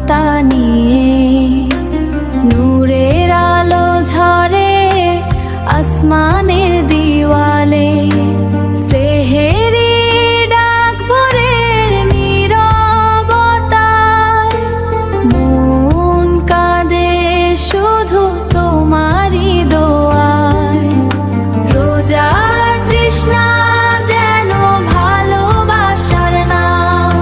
মানবতা নিয়ে নূরের আলো ঝরে আসমানের দিওয়ালে। সেহেরি ডাক ভোরের নীরবতায় মন কাঁদে শুধু তোমারই দোয়ায়। রোজার তৃষ্ণা যেন ভালোবাসার নাম,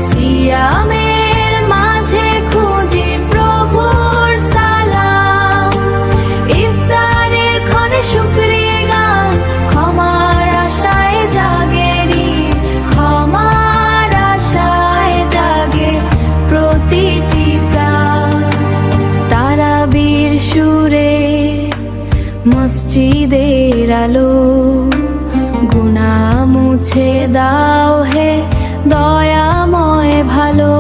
সিয়ামের মাঝে খুঁজি প্রভুর সালাম। ইফতারের ক্ষণে শুকরিয়া গান, ক্ষমার আশায় জাগে ঋণ, ক্ষমার আশায় জাগে প্রতিটি প্রাণ। তারাবির সুরে মসজিদের আলো, গুনাহ মুছে দাও হে দয়াময় ভালো।